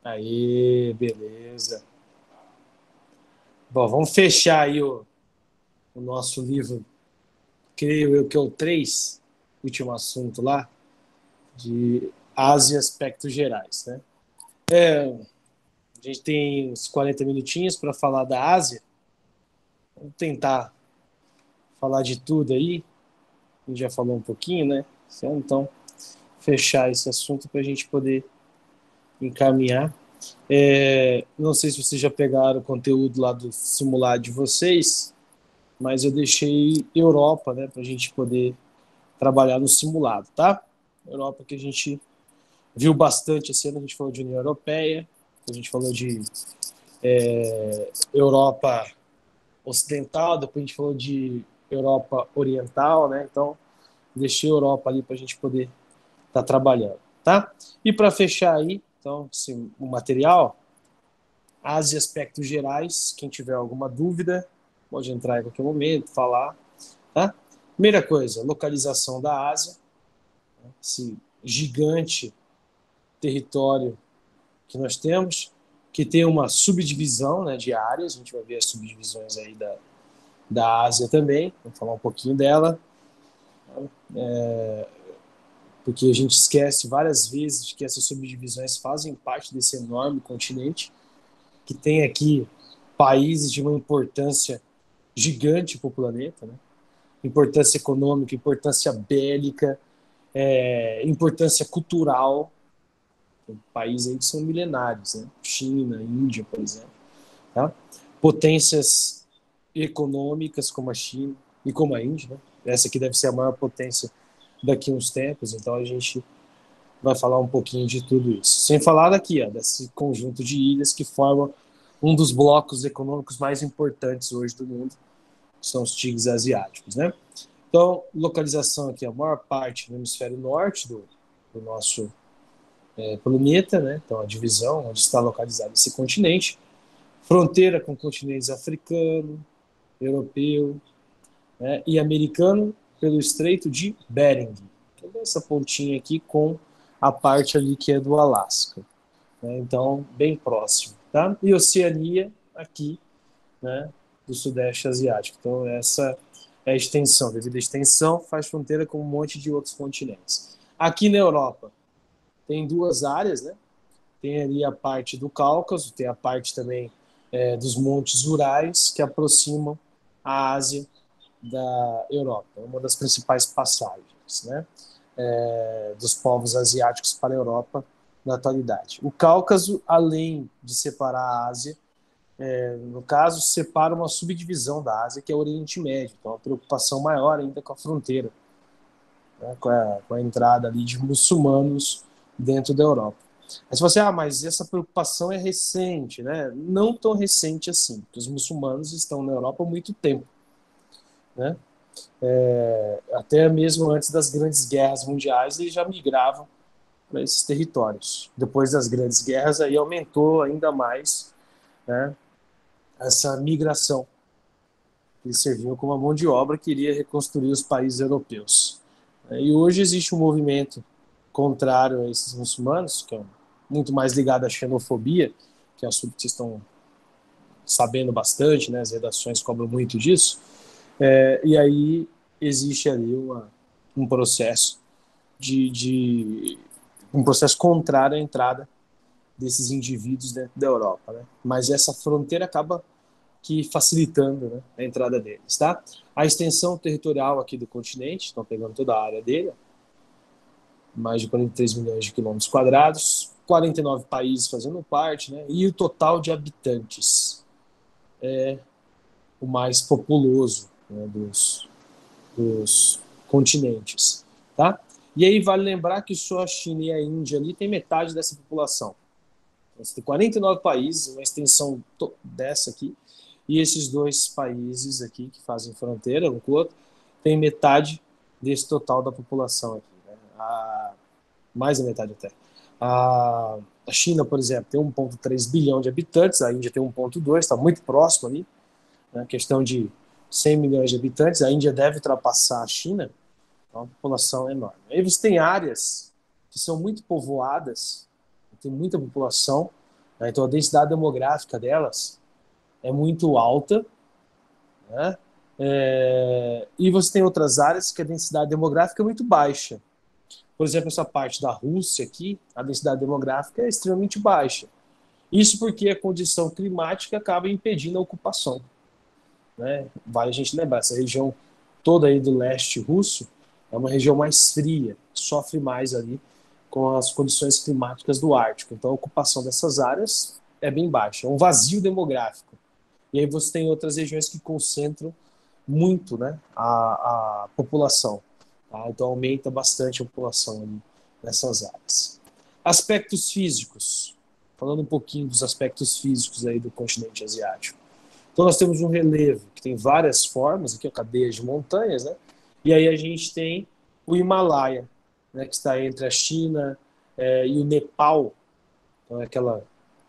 Aí, beleza. Bom, vamos fechar aí o nosso livro, creio eu que é o 3, último assunto lá, de Ásia Aspectos Gerais, né? A gente tem uns 40 minutinhos para falar da Ásia. Vamos tentar falar de tudo aí. A gente já falou um pouquinho, né? Então, fechar esse assunto para a gente poder encaminhar. Não sei se vocês já pegaram o conteúdo lá do simulado de vocês, mas eu deixei Europa, né, para a gente poder trabalhar no simulado, tá? Europa que a gente viu bastante esse ano, a gente falou de União Europeia, a gente falou de Europa Ocidental, depois a gente falou de Europa Oriental, né? Então, deixei a Europa ali para a gente poder estar trabalhando, tá? E para fechar aí, então, assim, o material, Ásia Aspectos Gerais, quem tiver alguma dúvida, pode entrar em qualquer momento, falar, tá? Primeira coisa, localização da Ásia, esse gigante território que nós temos, que tem uma subdivisão, né, de áreas, a gente vai ver as subdivisões aí da Ásia também, vamos falar um pouquinho dela, porque a gente esquece várias vezes que essas subdivisões fazem parte desse enorme continente, que tem aqui países de uma importância gigante para o planeta, né? Importância econômica, importância bélica, importância cultural. Tem países aí que são milenários, né? China, Índia, por exemplo. Tá? Potências econômicas como a China e como a Índia, né? Essa aqui deve ser a maior potência daqui a uns tempos, então a gente vai falar um pouquinho de tudo isso. Sem falar daqui, ó, desse conjunto de ilhas que formam um dos blocos econômicos mais importantes hoje do mundo, que são os tigres asiáticos, né? Então, localização aqui, a maior parte no hemisfério norte do nosso planeta, né? Então, a divisão onde está localizado esse continente, fronteira com continentes africano, europeu, né? E americano pelo Estreito de Bering, que é essa pontinha aqui com a parte ali que é do Alasca, né? Então, bem próximo, tá? E Oceania aqui, né? Do Sudeste Asiático. Então, essa é a extensão. Devido à extensão, faz fronteira com um monte de outros continentes. Aqui na Europa, tem duas áreas, né? Tem ali a parte do Cáucaso, tem a parte também dos Montes Urais, que aproximam a Ásia da Europa. É uma das principais passagens, né? Dos povos asiáticos para a Europa na atualidade. O Cáucaso, além de separar a Ásia, no caso, separa uma subdivisão da Ásia, que é o Oriente Médio. Então, uma preocupação maior ainda com a fronteira, né? Com a entrada ali de muçulmanos dentro da Europa. Aí você fala assim, mas essa preocupação é recente, né? Não tão recente assim, porque os muçulmanos estão na Europa há muito tempo, né? Até mesmo antes das grandes guerras mundiais, eles já migravam para esses territórios. Depois das grandes guerras, aí aumentou ainda mais, né, essa migração. Eles serviam como uma mão de obra que iria reconstruir os países europeus. E hoje existe um movimento contrário a esses muçulmanos, que é muito mais ligado à xenofobia, que é um assunto que vocês estão sabendo bastante, né? As redações cobram muito disso. E aí existe ali um processo de um processo contrário à entrada desses indivíduos dentro da Europa, né? Mas essa fronteira acaba que facilitando, né, a entrada deles, tá? A extensão territorial aqui do continente, estão pegando toda a área dele, mais de 43 milhões de quilômetros quadrados, 49 países fazendo parte, né? E o total de habitantes é o mais populoso, né, dos continentes, tá? E aí vale lembrar que só a China e a Índia ali tem metade dessa população. Então, você tem 49 países, uma extensão dessa aqui, e esses dois países aqui que fazem fronteira um com o outro tem metade desse total da população aqui, né? Mais da metade até. A China, por exemplo, tem 1,3 bilhão de habitantes, a Índia tem 1,2, está muito próximo ali, né? Questão de 100 milhões de habitantes, a Índia deve ultrapassar a China, então a população é enorme. Aí você tem áreas que são muito povoadas, tem muita população, né? Então a densidade demográfica delas é muito alta, né? E você tem outras áreas que a densidade demográfica é muito baixa. Por exemplo, essa parte da Rússia aqui, a densidade demográfica é extremamente baixa. Isso porque a condição climática acaba impedindo a ocupação, né? Vale a gente lembrar, essa região toda aí do leste russo é uma região mais fria, sofre mais ali com as condições climáticas do Ártico. Então a ocupação dessas áreas é bem baixa, é um vazio demográfico. E aí você tem outras regiões que concentram muito, né, a população. Tá? Então aumenta bastante a população ali nessas áreas. Aspectos físicos. Falando um pouquinho dos aspectos físicos aí do continente asiático. Então nós temos um relevo que tem várias formas, aqui a cadeia de montanhas, né? E aí a gente tem o Himalaia, né, que está entre a China e o Nepal. Então é aquela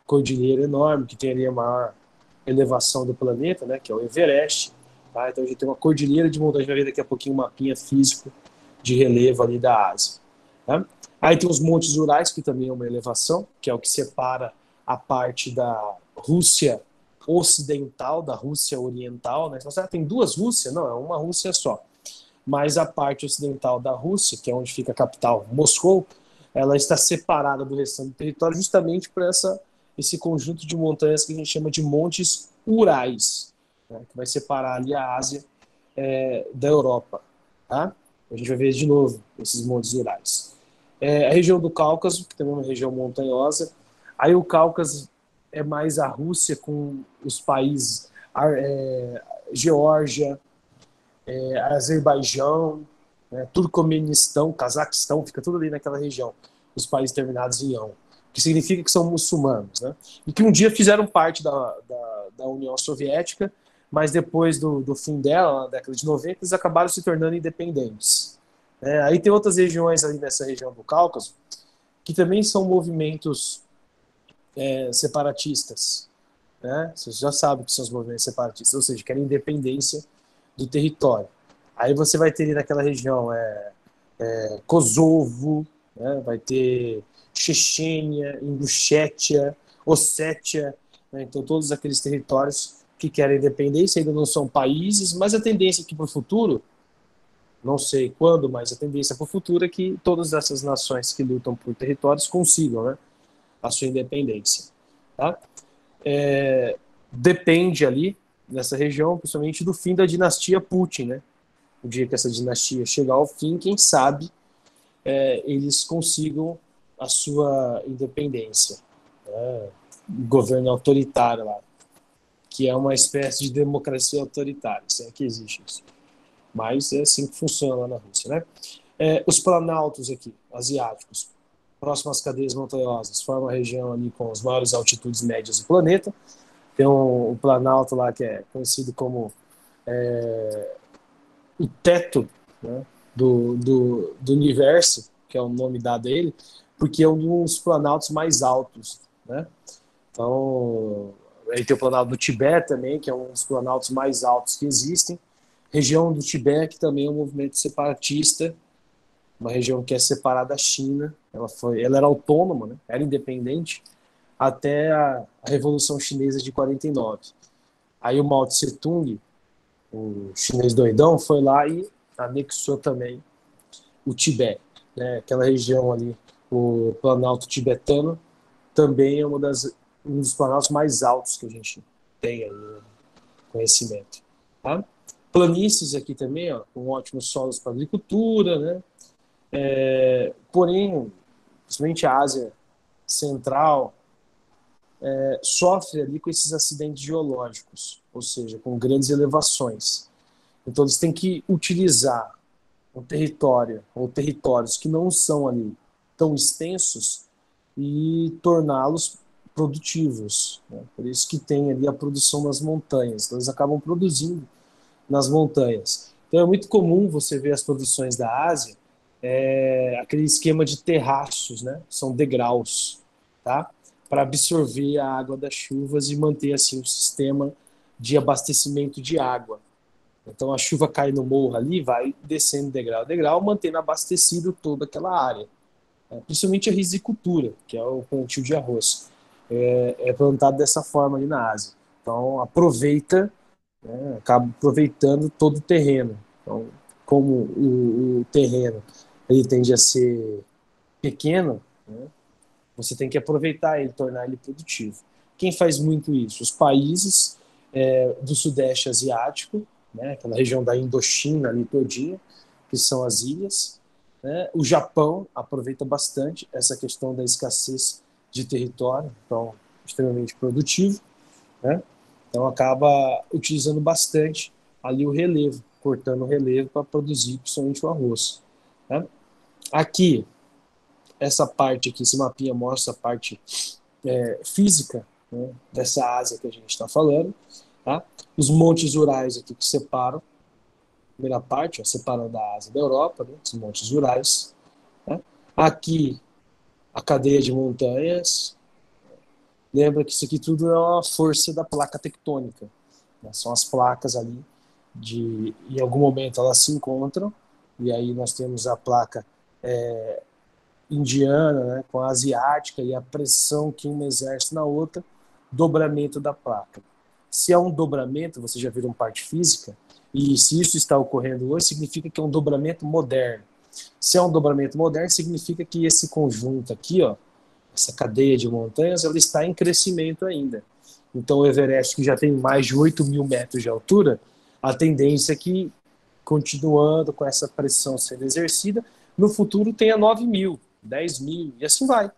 cordilheira enorme que tem ali a maior elevação do planeta, né, que é o Everest. Tá? Então a gente tem uma cordilheira de montanhas, a gente vai ver daqui a pouquinho um mapinha físico de relevo ali da Ásia. Tá? Aí tem os Montes Urais, que também é uma elevação, que é o que separa a parte da Rússia ocidental da Rússia oriental, né? Então, tem duas Rússias? Não, é uma Rússia só. Mas a parte ocidental da Rússia, que é onde fica a capital, Moscou, ela está separada do restante do território justamente por esse conjunto de montanhas que a gente chama de Montes Urais, né? Que vai separar ali a Ásia da Europa. Tá? A gente vai ver de novo esses Montes Urais. A região do Cáucaso, que também é uma região montanhosa. Aí o Cáucaso é mais a Rússia com os países Geórgia, Azerbaijão, né, Turcomenistão, Cazaquistão, fica tudo ali naquela região, os países terminados em ão, que significa que são muçulmanos, né, e que um dia fizeram parte da União Soviética, mas depois do fim dela, na década de 90, eles acabaram se tornando independentes. Aí tem outras regiões ali nessa região do Cáucaso, que também são movimentos separatistas, né? Você já sabe que são os movimentos separatistas, ou seja, querem independência do território. Aí você vai ter ali naquela região Kosovo, né? Vai ter Chechênia, Ingushétia, Ossétia, né? Então todos aqueles territórios que querem independência ainda não são países, mas a tendência é que para o futuro, não sei quando, mas a tendência para o futuro é que todas essas nações que lutam por territórios consigam, né, a sua independência. Tá? Depende ali, nessa região, principalmente do fim da dinastia Putin, né? O dia que essa dinastia chegar ao fim, quem sabe eles consigam a sua independência. Né? Governo autoritário lá, que é uma espécie de democracia autoritária, se é que existe isso. Mas é assim que funciona lá na Rússia, né? Os planaltos aqui, asiáticos, próximas às cadeias montanhosas, formam a região ali com as maiores altitudes médias do planeta. Tem um planalto lá que é conhecido como o teto, né, do universo, que é o nome dado a ele, porque é um dos planaltos mais altos, né? Então, aí tem o planalto do Tibete também, que é um dos planaltos mais altos que existem. Região do Tibete, que também é um movimento separatista, uma região que é separada da China. Ela era autônoma, né? Era independente, até a Revolução Chinesa de 49. Aí o Mao Tse Tung, o chinês doidão, foi lá e anexou também o Tibete, né? Aquela região ali, o Planalto Tibetano, também é um dos planaltos mais altos que a gente tem aí no conhecimento. Tá? Planícies aqui também, ó, com ótimos solos para agricultura, né? Porém, principalmente a Ásia Central, sofre ali com esses acidentes geológicos, ou seja, com grandes elevações. Então eles têm que utilizar um território ou territórios que não são ali tão extensos e torná-los produtivos, né? Por isso que tem ali a produção nas montanhas. Então eles acabam produzindo nas montanhas. Então é muito comum você ver as produções da Ásia, aquele esquema de terraços, né? São degraus, tá? Para absorver a água das chuvas e manter assim o sistema de abastecimento de água. Então a chuva cai no morro ali, vai descendo degrau a degrau, mantendo abastecido toda aquela área. Principalmente a risicultura, que é o plantio de arroz. é plantado dessa forma ali na Ásia. Então aproveita, né, acaba aproveitando todo o terreno. Então, como o terreno ele tende a ser pequeno, né, você tem que aproveitar ele, tornar ele produtivo. Quem faz muito isso? Os países do Sudeste Asiático, né, aquela região da Indochina ali todinha, que são as ilhas. Né? O Japão aproveita bastante essa questão da escassez de território, então extremamente produtivo. Né? Então acaba utilizando bastante ali o relevo, cortando o relevo para produzir principalmente o arroz. Né? Aqui, essa parte aqui, esse mapinha mostra a parte física, né, dessa Ásia que a gente está falando. Tá? Os montes Urais aqui que separam, a primeira parte, ó, separando a Ásia da Europa, né, os montes Urais. Né? Aqui, a cadeia de montanhas. Lembra que isso aqui tudo é uma força da placa tectônica. Né? São as placas ali, em algum momento elas se encontram, e aí nós temos a placa indiana, né, com a asiática, e a pressão que uma exerce na outra, dobramento da placa. Se é um dobramento, você já viu uma parte física, e se isso está ocorrendo hoje, significa que é um dobramento moderno. Se é um dobramento moderno, significa que esse conjunto aqui, ó, essa cadeia de montanhas, ela está em crescimento ainda. Então, o Everest, que já tem mais de 8.000 metros de altura, a tendência é que, continuando com essa pressão sendo exercida, no futuro tenha 9.000, 10.000, e assim vai.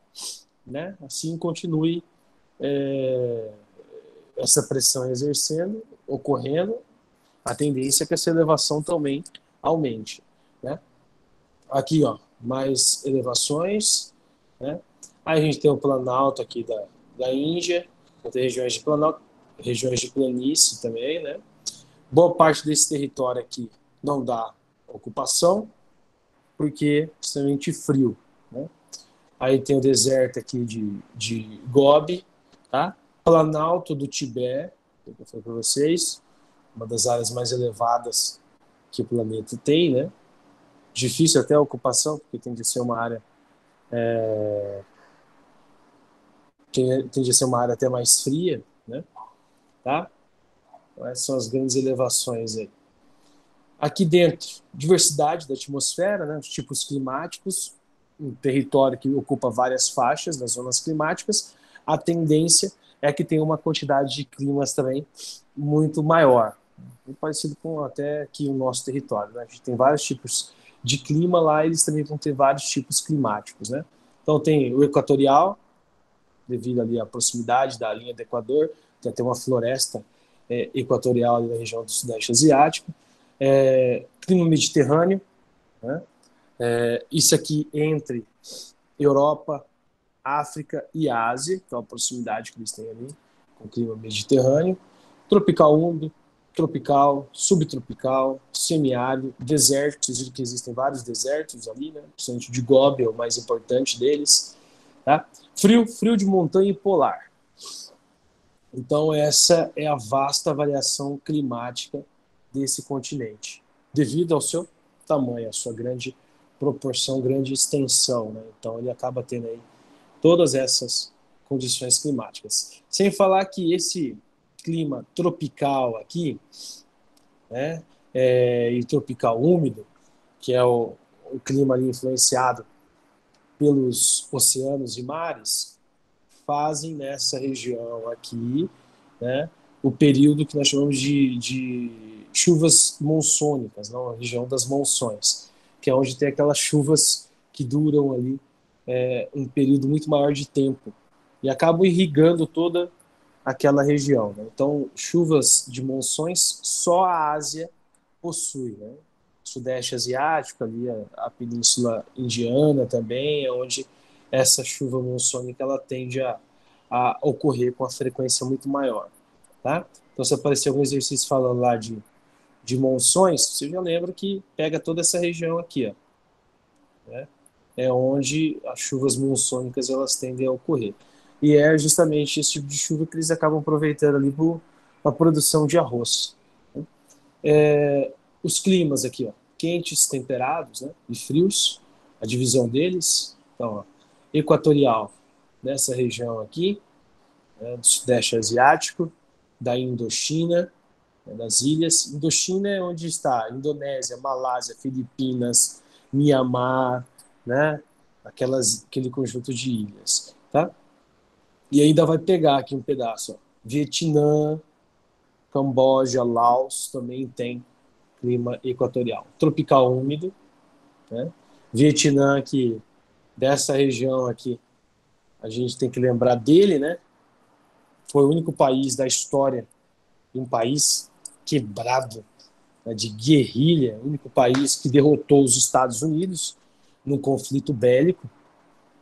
Né? Assim continue essa pressão exercendo, ocorrendo, a tendência é que essa elevação também aumente. Né? Aqui, ó, mais elevações. Né? Aí a gente tem o Planalto aqui da Índia, tem regiões de Planalto, regiões de planície também, né? Boa parte desse território aqui não dá ocupação, porque é extremamente frio, né? Aí tem o deserto aqui de Gobi, tá? Planalto do Tibete, que eu falei para vocês, uma das áreas mais elevadas que o planeta tem, né? Difícil até a ocupação, porque tem de ser uma área tende a ser uma área até mais fria, né? Tá? Então, essas são as grandes elevações aí. Aqui dentro, diversidade da atmosfera, né? Os tipos climáticos, um território que ocupa várias faixas das zonas climáticas. A tendência é que tenha uma quantidade de climas também muito maior, muito parecido com até aqui o nosso território. Né? A gente tem vários tipos de clima lá, eles também vão ter vários tipos climáticos. Né? Então tem o equatorial, devido ali à proximidade da linha do Equador, tem até uma floresta equatorial ali na região do Sudeste Asiático, clima mediterrâneo, né? Isso aqui entre Europa, África e Ásia, então a proximidade que eles têm ali com o clima mediterrâneo, tropical úmido, tropical, subtropical, semiárido, desertos, que existem vários desertos ali, né? Principalmente de Gobi é o mais importante deles, tá? Frio de montanha e polar. Então, essa é a vasta variação climática desse continente, devido ao seu tamanho, à sua grande proporção, grande extensão. Né? Então, ele acaba tendo aí todas essas condições climáticas. Sem falar que esse clima tropical aqui, né, e tropical úmido, que é o clima ali influenciado pelos oceanos e mares, fazem nessa região aqui, né, o período que nós chamamos de chuvas monsônicas, não? A região das monções, que é onde tem aquelas chuvas que duram ali um período muito maior de tempo e acabam irrigando toda aquela região. Né? Então, chuvas de monções só a Ásia possui. Né? Sudeste Asiático, ali a Península Indiana também, é onde essa chuva monsônica ela tende a ocorrer com a frequência muito maior. Tá? Então, se aparecer algum exercício falando lá de monções, você já lembra que pega toda essa região aqui, ó, né? É onde as chuvas monsônicas elas tendem a ocorrer. E é justamente esse tipo de chuva que eles acabam aproveitando ali para a produção de arroz. Né? Os climas aqui, ó, quentes, temperados, né, e frios, a divisão deles. Então, ó, equatorial nessa região aqui, né, do Sudeste Asiático, da Indochina, né, das ilhas. Indochina é onde está Indonésia, Malásia, Filipinas, Mianmar, né, aquele conjunto de ilhas. Tá? E ainda vai pegar aqui um pedaço. Ó. Vietnã, Camboja, Laos também tem clima equatorial. Tropical úmido, né? Vietnã, que dessa região aqui, a gente tem que lembrar dele, né? Foi o único país da história, um país quebrado, né, de guerrilha, o único país que derrotou os Estados Unidos num conflito bélico.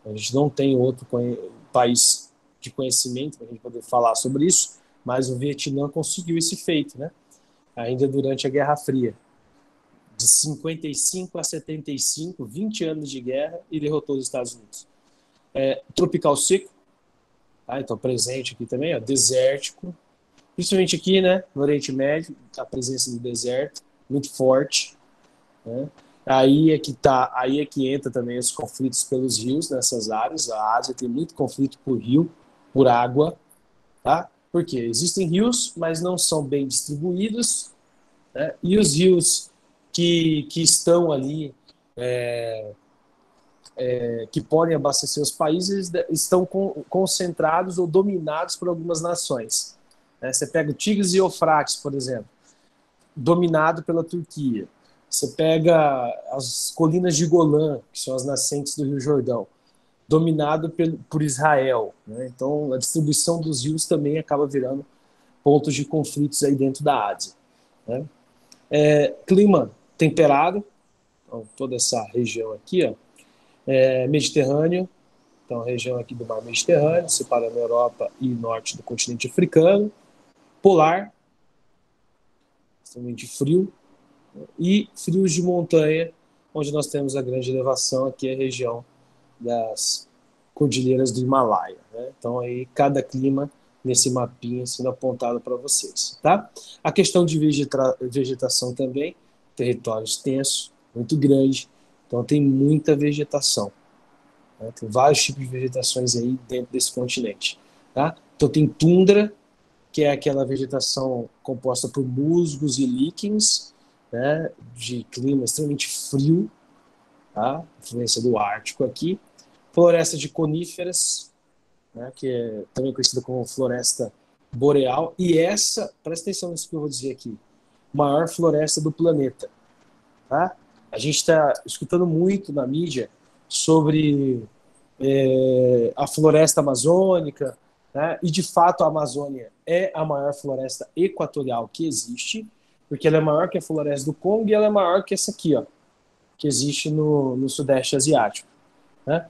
A gente não tem outro país de conhecimento para a gente poder falar sobre isso, mas o Vietnã conseguiu esse feito, né? Ainda durante a Guerra Fria. De 55 a 75, 20 anos de guerra e derrotou os Estados Unidos. Tropical seco, tá? Então presente aqui também, ó, desértico, principalmente aqui, né, no Oriente Médio, a presença do deserto muito forte, né? Aí é que entra também os conflitos pelos rios nessas áreas. A Ásia tem muito conflito por rio, por água, tá? Porque existem rios, mas não são bem distribuídos, né? E os rios que estão ali, que podem abastecer os países, estão concentrados ou dominados por algumas nações. Né? Você pega o Tigres e Eufrates, por exemplo, dominado pela Turquia. Você pega as colinas de Golã, que são as nascentes do Rio Jordão, dominado por Israel. Né? Então, a distribuição dos rios também acaba virando pontos de conflitos aí dentro da Ásia. Né? Clima temperado, então, toda essa região aqui, ó, Mediterrâneo, então a região aqui do mar Mediterrâneo, separando a Europa e norte do continente africano, polar, extremamente frio, e frios de montanha, onde nós temos a grande elevação, aqui é a região das cordilheiras do Himalaia. Né? Então aí cada clima nesse mapinha sendo apontado para vocês. Tá? A questão de vegetação também, território extenso, muito grande, então tem muita vegetação. Né? Tem vários tipos de vegetações aí dentro desse continente. Tá? Então tem tundra, que é aquela vegetação composta por musgos e líquens, né? De clima extremamente frio, tá? Influência do Ártico aqui. Floresta de coníferas, né? Que é também conhecida como floresta boreal. E essa, presta atenção nisso que eu vou dizer aqui, maior floresta do planeta. Tá? A gente está escutando muito na mídia sobre a floresta amazônica, né? E de fato a Amazônia é a maior floresta equatorial que existe, porque ela é maior que a floresta do Congo e ela é maior que essa aqui, ó, que existe no Sudeste Asiático. Né?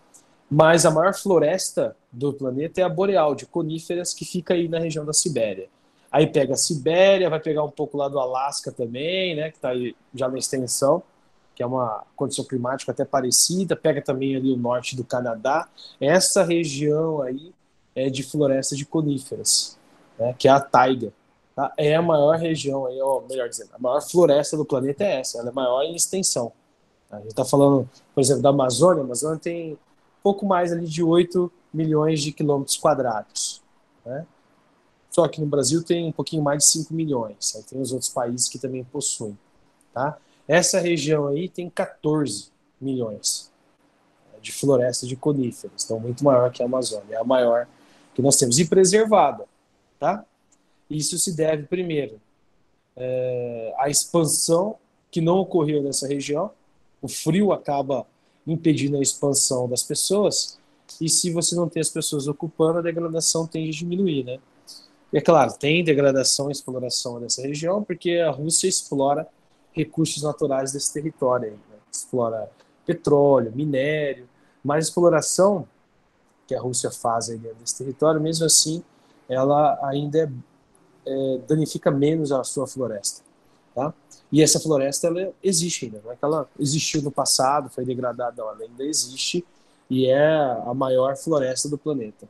Mas a maior floresta do planeta é a boreal, de coníferas, que fica aí na região da Sibéria. Aí pega a Sibéria, vai pegar um pouco lá do Alasca também, né, que está aí já na extensão, que é uma condição climática até parecida, pega também ali o norte do Canadá. Essa região aí é de floresta de coníferas, né, que é a taiga. Tá? É a maior região, aí, ou melhor dizendo, a maior floresta do planeta é essa, ela é maior em extensão. A gente está falando, por exemplo, da Amazônia. A Amazônia tem pouco mais ali de 8 milhões de quilômetros quadrados. Né? Só que no Brasil tem um pouquinho mais de 5 milhões. Aí tem os outros países que também possuem. Tá? Essa região aí tem 14 milhões de florestas de coníferas, então muito maior que a Amazônia, é a maior que nós temos, e preservada. Tá? Isso se deve, primeiro, à expansão que não ocorreu nessa região, o frio acaba impedindo a expansão das pessoas, e se você não tem as pessoas ocupando, a degradação tende a diminuir. Né? E é claro, tem degradação e exploração nessa região, porque a Rússia explora recursos naturais desse território. Aí, né? Explora petróleo, minério, mas a exploração que a Rússia faz aí dentro desse território, mesmo assim, ela ainda danifica menos a sua floresta. Tá? E essa floresta ela existe ainda, não é que ela existiu no passado, foi degradada, não, ela ainda existe e é a maior floresta do planeta.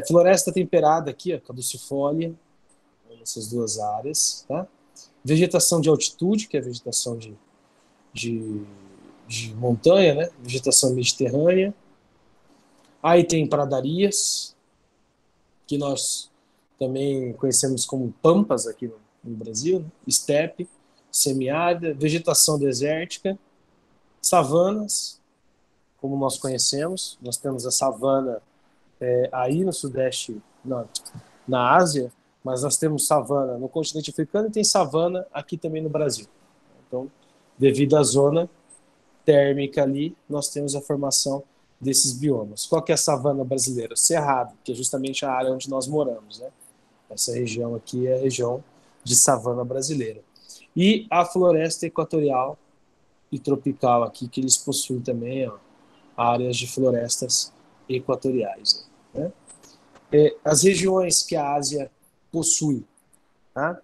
Floresta temperada aqui, ó, caducifólia, nessas duas áreas. Tá? Vegetação de altitude, que é a vegetação de, de montanha, né? Vegetação mediterrânea. Aí tem pradarias, que nós também conhecemos como pampas aqui no Brasil, né? Estepe, semiárida, vegetação desértica, savanas, como nós conhecemos. Nós temos a savana aí no Sudeste, na Ásia, mas nós temos savana no continente africano e tem savana aqui também no Brasil. Então, devido à zona térmica ali, nós temos a formação desses biomas. Qual que é a savana brasileira? Cerrado, que é justamente a área onde nós moramos, né? Essa região aqui é a região de savana brasileira. E a floresta equatorial e tropical aqui, que eles possuem também, ó, áreas de florestas equatoriais, né? As regiões que a Ásia possui, tá?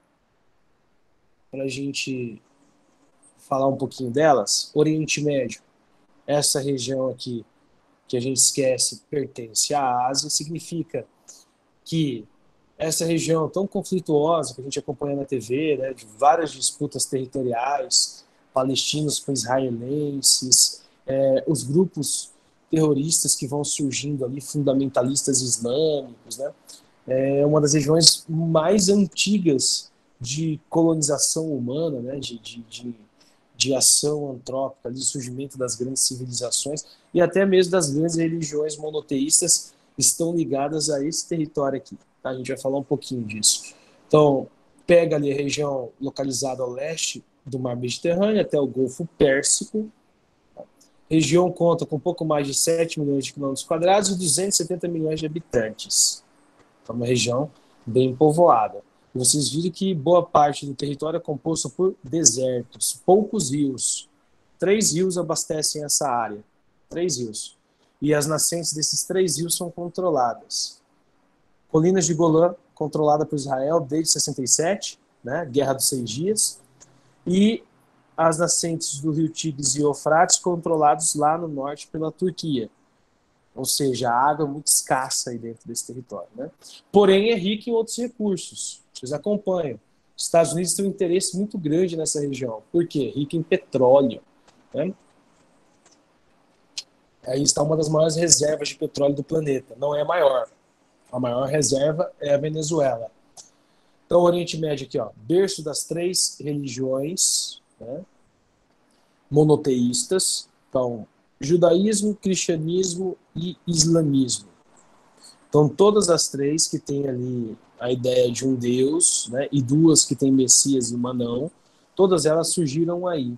Para a gente falar um pouquinho delas, Oriente Médio, essa região aqui que a gente esquece pertence à Ásia, significa que essa região tão conflituosa que a gente acompanha na TV, né, de várias disputas territoriais, palestinos com israelenses, os grupos terroristas que vão surgindo ali, fundamentalistas islâmicos, né, é uma das regiões mais antigas de colonização humana, né, de ação antrópica, de surgimento das grandes civilizações e até mesmo das grandes religiões monoteístas estão ligadas a esse território aqui. Tá? A gente vai falar um pouquinho disso. Então, pega ali a região localizada ao leste do Mar Mediterrâneo até o Golfo Pérsico. A região conta com um pouco mais de 7 milhões de quilômetros quadrados e 270 milhões de habitantes. É uma região bem povoada. E vocês viram que boa parte do território é composto por desertos, poucos rios. 3 rios abastecem essa área. 3 rios. E as nascentes desses 3 rios são controladas. Colinas de Golã, controlada por Israel desde 67, né, Guerra dos 6 Dias. E as nascentes do rio Tigres e Eufrates, controlados lá no norte pela Turquia. Ou seja, a água é muito escassa aí dentro desse território, né? Porém, é rico em outros recursos. Vocês acompanham. Os Estados Unidos têm um interesse muito grande nessa região. Por quê? Rico em petróleo, né? Aí está uma das maiores reservas de petróleo do planeta. Não é a maior. A maior reserva é a Venezuela. Então, o Oriente Médio aqui, ó, berço das 3 religiões, né, monoteístas. Então, judaísmo, cristianismo e islamismo. Então, todas as 3 que têm ali a ideia de um Deus, né, e 2 que têm Messias e uma não, todas elas surgiram aí.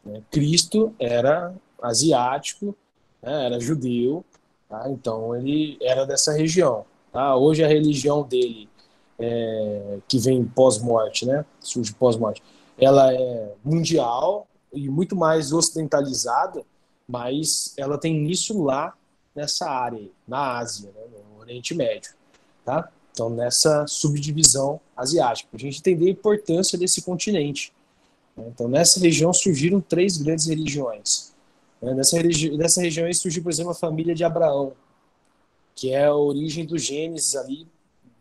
Né? Cristo era asiático, né, era judeu, tá? Então ele era dessa região. Tá? Hoje a religião dele, que vem pós-morte, né, surge pós-morte, ela é mundial e muito mais ocidentalizada, mas ela tem início lá nessa área, na Ásia, né, no Oriente Médio. Tá? Então, nessa subdivisão asiática, para a gente entender a importância desse continente. Então, nessa região surgiram 3 grandes religiões. Nessa região aí surgiu, por exemplo, a família de Abraão, que é a origem do Gênesis ali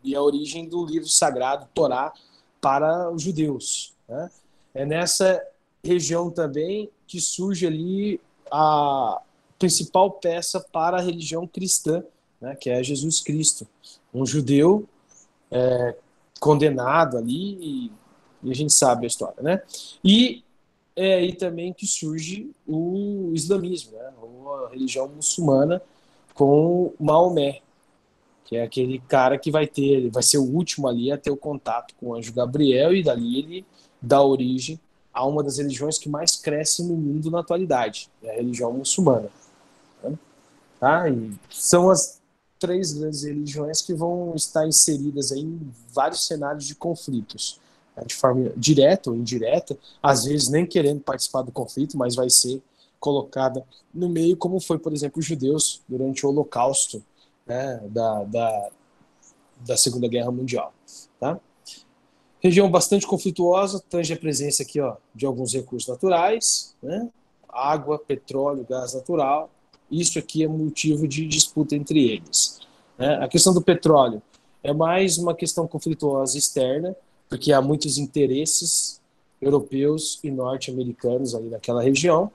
e a origem do livro sagrado, Torá, para os judeus. Né? É nessa região também que surge ali a principal peça para a religião cristã, né, que é Jesus Cristo, um judeu condenado ali, e a gente sabe a história, né? E é aí também que surge o islamismo, né? Ou a religião muçulmana com Maomé, que é aquele cara que vai ser o último ali a ter o contato com o anjo Gabriel, e dali ele dá origem a uma das religiões que mais cresce no mundo na atualidade, é a religião muçulmana. Né? Tá? E são as 3 grandes religiões que vão estar inseridas aí em vários cenários de conflitos, né? De forma direta ou indireta, às vezes nem querendo participar do conflito, mas vai ser colocada no meio, como foi, por exemplo, os judeus durante o Holocausto, né, da Segunda Guerra Mundial. Tá? Região bastante conflituosa, tange a presença aqui, ó, de alguns recursos naturais, né? Água, petróleo, gás natural. Isso aqui é motivo de disputa entre eles. Né? A questão do petróleo é mais uma questão conflituosa externa, porque há muitos interesses europeus e norte-americanos ali naquela região.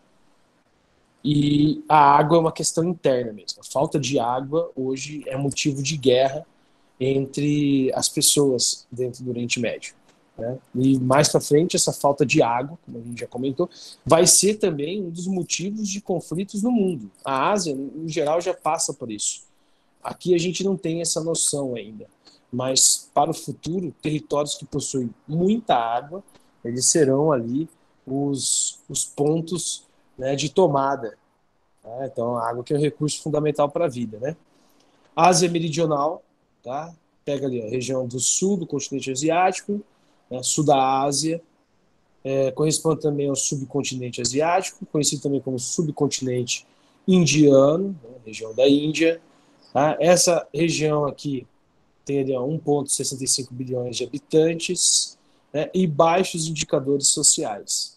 E a água é uma questão interna mesmo. A falta de água hoje é motivo de guerra entre as pessoas dentro do Oriente Médio, né? E mais para frente, essa falta de água, como a gente já comentou, vai ser também um dos motivos de conflitos no mundo. A Ásia, em geral, já passa por isso. Aqui a gente não tem essa noção ainda, mas para o futuro, territórios que possuem muita água, eles serão ali os pontos, né, de tomada. Né? Então, a água que é um recurso fundamental para a vida, né? Ásia Meridional, tá? Pega ali a região do sul do continente asiático, né, sul da Ásia, corresponde também ao subcontinente asiático, conhecido também como subcontinente indiano, né, região da Índia. Tá? Essa região aqui tem ali 1,65 bilhões de habitantes, né, e baixos indicadores sociais.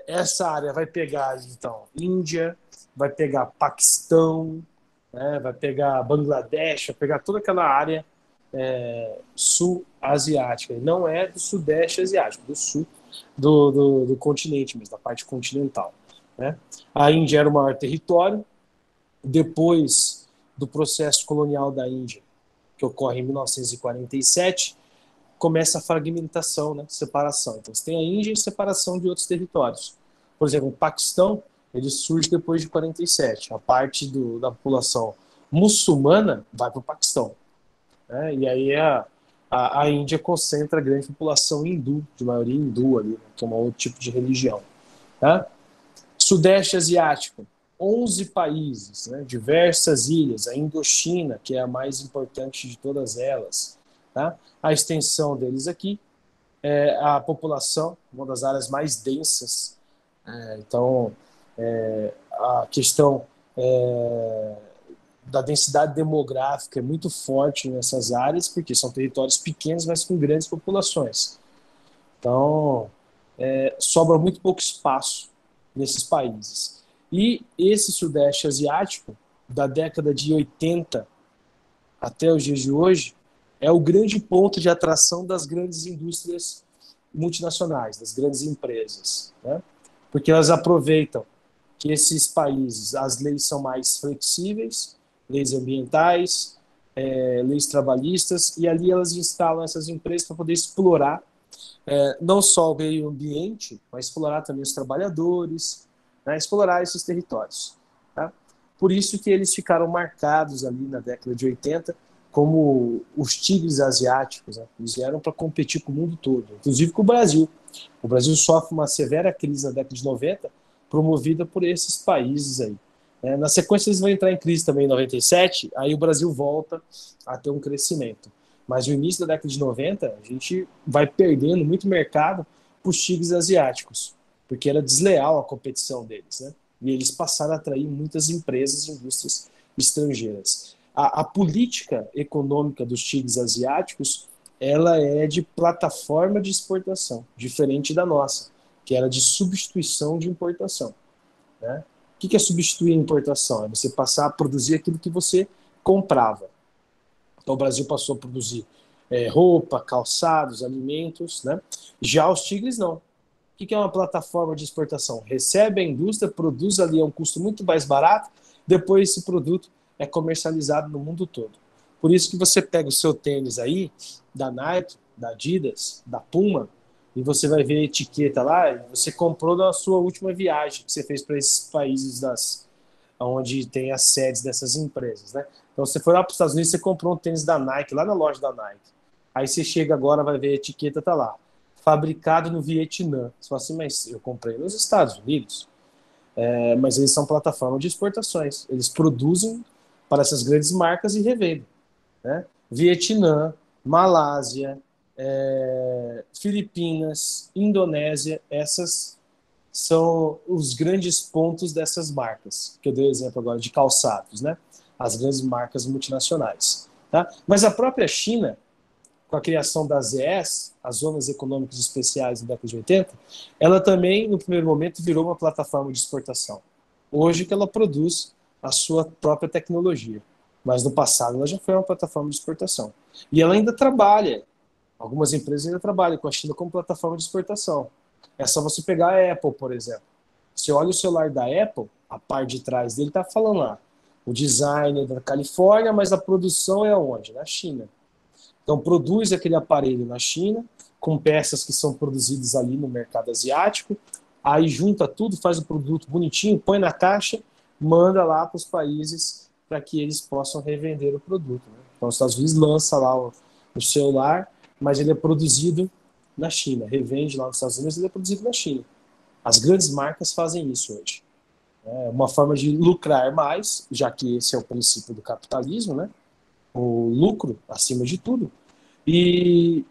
Essa área vai pegar, então, Índia, vai pegar Paquistão, né, vai pegar Bangladesh, vai pegar toda aquela área sul-asiática. Não é do sudeste asiático, do sul do continente mesmo, da parte continental. Né? A Índia era o maior território. Depois do processo colonial da Índia, que ocorre em 1947, começa a fragmentação, né? Separação. Então, você tem a Índia e separação de outros territórios. Por exemplo, o Paquistão, ele surge depois de 47. A parte da população muçulmana vai para o Paquistão. Né? E aí a Índia concentra a grande população hindu, de maioria hindu ali, né? Que é um outro tipo de religião. Tá? Sudeste Asiático, 11 países, né? Diversas ilhas, a Indochina, que é a mais importante de todas elas. Tá? A extensão deles aqui, a população, uma das áreas mais densas. Então, a questão da densidade demográfica é muito forte nessas áreas, porque são territórios pequenos, mas com grandes populações. Então, sobra muito pouco espaço nesses países. E esse Sudeste Asiático, da década de 80 até os dias de hoje, é o grande ponto de atração das grandes indústrias multinacionais, das grandes empresas, né? Porque elas aproveitam que esses países, as leis são mais flexíveis, leis ambientais, leis trabalhistas, e ali elas instalam essas empresas para poder explorar não só o meio ambiente, mas explorar também os trabalhadores, né, explorar esses territórios. Tá? Por isso que eles ficaram marcados ali na década de 80 como os tigres asiáticos. Né? Eles vieram para competir com o mundo todo, inclusive com o Brasil. O Brasil sofre uma severa crise na década de 90, promovida por esses países aí. Na sequência, eles vão entrar em crise também em 97, aí o Brasil volta a ter um crescimento. Mas no início da década de 90, a gente vai perdendo muito mercado para os tigres asiáticos, porque era desleal a competição deles, né? E eles passaram a atrair muitas empresas e indústrias estrangeiras. A política econômica dos tigres asiáticos, ela é de plataforma de exportação, diferente da nossa, que era de substituição de importação. Né? O que é substituir a importação? É você passar a produzir aquilo que você comprava. Então, o Brasil passou a produzir roupa, calçados, alimentos. Né? Já os tigres, não. O que é uma plataforma de exportação? Recebe a indústria, produz ali a um custo muito mais barato, depois esse produto é comercializado no mundo todo. Por isso que você pega o seu tênis aí, da Nike, da Adidas, da Puma, e você vai ver a etiqueta lá, e você comprou na sua última viagem que você fez para esses países onde tem as sedes dessas empresas, né? Então, você foi lá para os Estados Unidos, você comprou um tênis da Nike, lá na loja da Nike. Aí você chega agora, vai ver a etiqueta, tá lá. Fabricado no Vietnã. Você fala assim, mas eu comprei nos Estados Unidos. Mas eles são plataforma de exportações. Eles produzem para essas grandes marcas e revendem. Né? Vietnã, Malásia, Filipinas, Indonésia, essas são os grandes pontos dessas marcas, que eu dei o exemplo agora de calçados, né? As grandes marcas multinacionais. Tá? Mas a própria China, com a criação das ZES, as Zonas Econômicas Especiais na década de 80, ela também, no primeiro momento, virou uma plataforma de exportação. Hoje que ela produz a sua própria tecnologia. Mas no passado ela já foi uma plataforma de exportação. E ela ainda trabalha, algumas empresas ainda trabalham com a China como plataforma de exportação. É só você pegar a Apple, por exemplo. Você olha o celular da Apple, a parte de trás dele está falando lá, O design é da Califórnia, mas a produção é onde? Na China. Então, produz aquele aparelho na China, com peças que são produzidas ali no mercado asiático, aí junta tudo, faz o produto bonitinho, põe na caixa, manda lá para os países para que eles possam revender o produto. Né? Então, os Estados Unidos lança lá o celular, mas ele é produzido na China, revende lá nos Estados Unidos, ele é produzido na China. As grandes marcas fazem isso hoje. É uma forma de lucrar mais, já que esse é o princípio do capitalismo, né? O lucro acima de tudo, e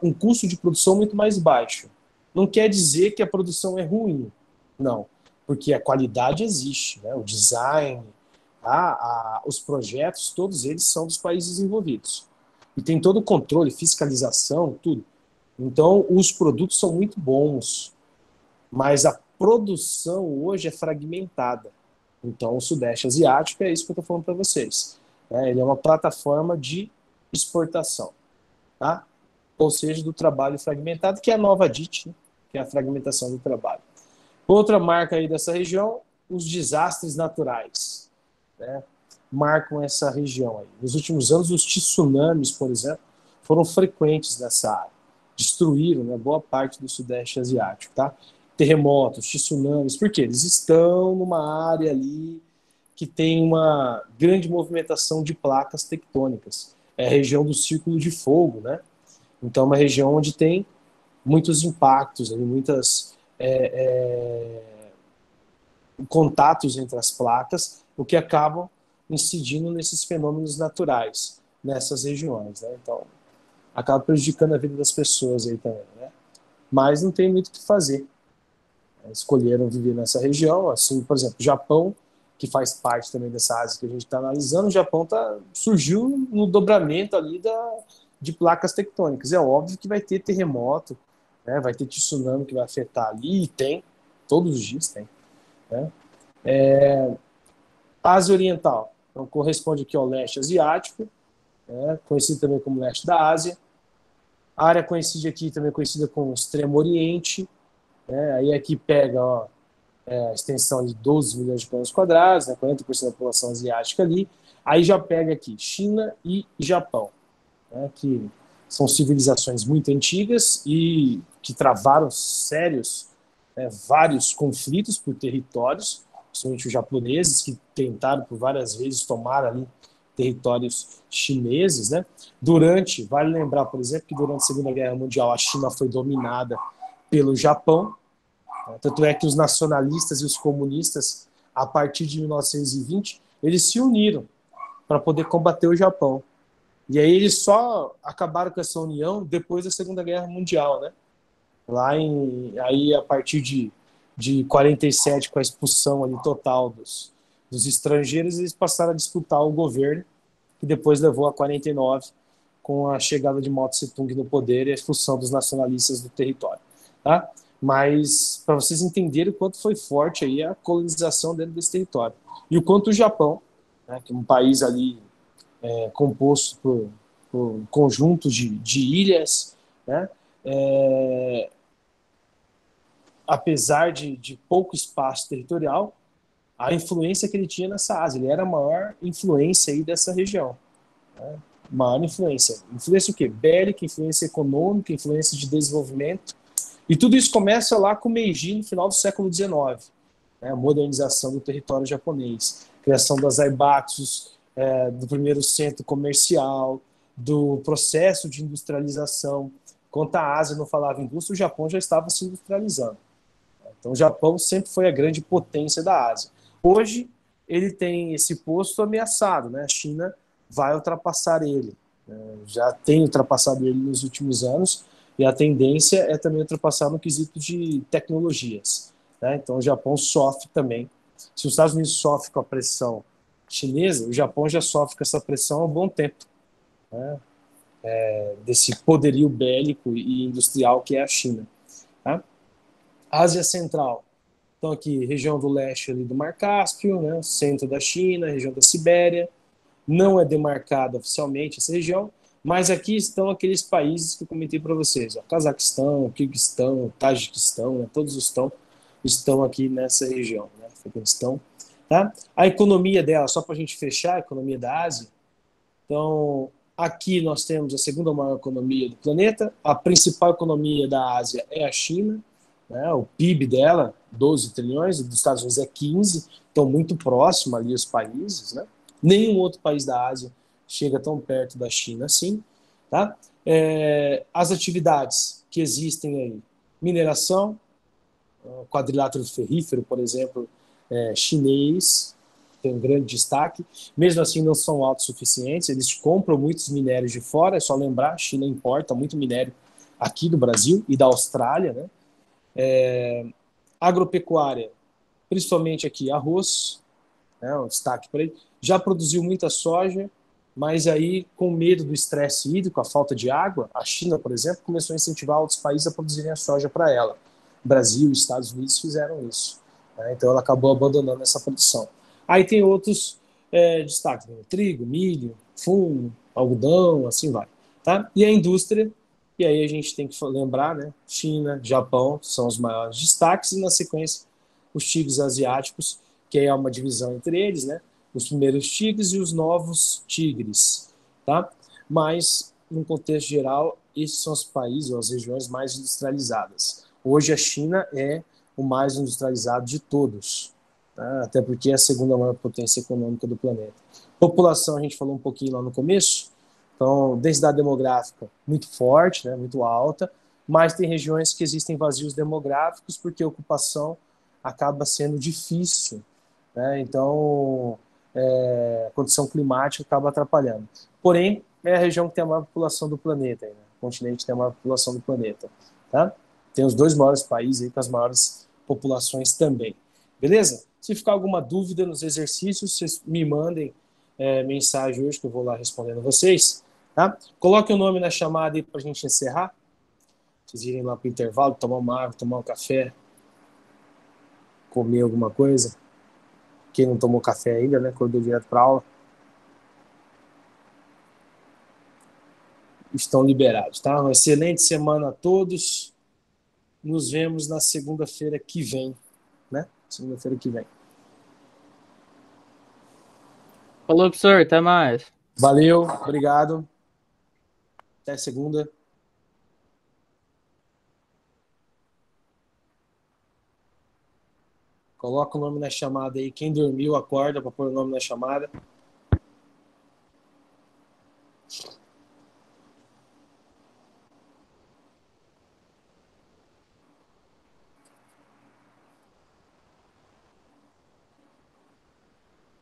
um custo de produção muito mais baixo. Não quer dizer que a produção é ruim, não, porque a qualidade existe, né? O design, os projetos, todos eles são dos países envolvidos. E tem todo o controle, fiscalização, tudo. Então, os produtos são muito bons, mas a produção hoje é fragmentada. Então, o Sudeste Asiático é isso que eu estou falando para vocês. Ele é uma plataforma de exportação, tá? Ou seja, do trabalho fragmentado, que é a nova DIT, né? Que é a fragmentação do trabalho. Outra marca aí dessa região, os desastres naturais, né? Marcam essa região aí. Nos últimos anos, os tsunamis, por exemplo, foram frequentes nessa área. Destruíram, né, boa parte do Sudeste Asiático, tá? Terremotos, tsunamis, porque eles estão numa área ali que tem uma grande movimentação de placas tectônicas. É a região do Círculo de Fogo, né? Então, é uma região onde tem muitos impactos, muitas contatos entre as placas, o que acabam incidindo nesses fenômenos naturais nessas regiões, né? Então, acaba prejudicando a vida das pessoas aí também, né? Mas não tem muito o que fazer. Escolheram viver nessa região, assim, por exemplo, o Japão, que faz parte também dessa Ásia que a gente está analisando, o Japão surgiu no dobramento ali de placas tectônicas. É óbvio que vai ter terremoto, né? Vai ter tsunami que vai afetar ali, e tem, todos os dias tem, né? Ásia Oriental, então corresponde aqui ao leste asiático, né? Conhecido também como leste da Ásia. A área conhecida aqui também conhecida como Extremo Oriente, né? Aí aqui pega, ó, a extensão de 12 milhões de quilômetros quadrados, né, 40% da população asiática ali. Aí já pega aqui China e Japão, né, que são civilizações muito antigas e que travaram sérios, vários conflitos por territórios, principalmente os japoneses, que tentaram por várias vezes tomar ali territórios chineses, né? Vale lembrar, por exemplo, que durante a Segunda Guerra Mundial a China foi dominada pelo Japão. Tanto é que os nacionalistas e os comunistas, a partir de 1920, eles se uniram para poder combater o Japão. E aí eles só acabaram com essa união depois da Segunda Guerra Mundial, né? Aí a partir de 47, com a expulsão ali total dos estrangeiros, eles passaram a disputar o governo, que depois levou a 49, com a chegada de Mao Tse-tung no poder e a expulsão dos nacionalistas do território, tá? Mas para vocês entenderem o quanto foi forte aí a colonização dentro desse território. E o quanto o Japão, né, que é um país ali composto por um conjunto de ilhas, né, apesar de pouco espaço territorial, a influência que ele tinha nessa Ásia, ele era a maior influência aí dessa região. Né? Maior influência. Influência o quê? Bélica, influência econômica, influência de desenvolvimento. E tudo isso começa lá com Meiji, no final do século XIX. Né? A modernização do território japonês, criação das Zaibatsus, do primeiro centro comercial, do processo de industrialização. Enquanto a Ásia não falava indústria, o Japão já estava se industrializando. Então, o Japão sempre foi a grande potência da Ásia. Hoje, ele tem esse posto ameaçado, né? A China vai ultrapassar ele. Já tem ultrapassado ele nos últimos anos, e a tendência é também ultrapassar no quesito de tecnologias. Né? Então, o Japão sofre também. Se os Estados Unidos sofrem com a pressão chinesa, o Japão já sofre com essa pressão há um bom tempo. Né? Desse poderio bélico e industrial que é a China. Tá? Ásia Central. Então, aqui, região do leste ali do Mar Cáspio, né? Centro da China, região da Sibéria. Não é demarcada oficialmente essa região, mas aqui estão aqueles países que eu comentei para vocês. Ó, Cazaquistão, Quirguistão, Tajiquistão, né? Todos estão aqui nessa região. Né? Afeganistão. Tá? A economia dela, só para a gente fechar, a economia da Ásia. Então, aqui nós temos a segunda maior economia do planeta. A principal economia da Ásia é a China, né? O PIB dela, 12 trilhões, dos Estados Unidos é 15, então muito próximo ali os países, né? Nenhum outro país da Ásia chega tão perto da China assim, tá? As atividades que existem aí, mineração, quadrilátero ferrífero, por exemplo, chinês, tem um grande destaque. Mesmo assim, não são autossuficientes, eles compram muitos minérios de fora, é só lembrar, a China importa muito minério aqui do Brasil e da Austrália, né? Agropecuária, principalmente aqui, arroz, né, um destaque para ele. Já produziu muita soja, mas aí, com medo do estresse hídrico, a falta de água, a China, por exemplo, começou a incentivar outros países a produzirem a soja para ela. Brasil e Estados Unidos fizeram isso. Né? Então, ela acabou abandonando essa produção. Aí tem outros destaques, né? Trigo, milho, fumo, algodão, assim vai. Tá? E a indústria, e aí a gente tem que lembrar, né? China, Japão são os maiores destaques, e na sequência, os tigres asiáticos, que é uma divisão entre eles, né? Os primeiros tigres e os novos tigres, tá? Mas, no contexto geral, esses são os países ou as regiões mais industrializadas. Hoje a China é o mais industrializado de todos, tá? Até porque é a segunda maior potência econômica do planeta. População, a gente falou um pouquinho lá no começo, então, densidade demográfica muito forte, né, muito alta, mas tem regiões que existem vazios demográficos porque a ocupação acaba sendo difícil, né? Então, a condição climática acaba atrapalhando. Porém, é a região que tem a maior população do planeta, né? O continente tem a maior população do planeta, tá? Tem os dois maiores países aí com as maiores populações também. Beleza? Se ficar alguma dúvida nos exercícios, vocês me mandem mensagem hoje que eu vou lá respondendo vocês, tá? Coloque o nome na chamada aí para a gente encerrar. Vocês irem lá para o intervalo, tomar uma água, tomar um café, comer alguma coisa. Quem não tomou café ainda, né? Acordou direto para aula. Estão liberados, tá? Uma excelente semana a todos. Nos vemos na segunda-feira que vem, né? Segunda-feira que vem. Falou, professor, até mais. Valeu, obrigado. Até segunda. Coloca o nome na chamada aí. Quem dormiu, acorda para pôr o nome na chamada.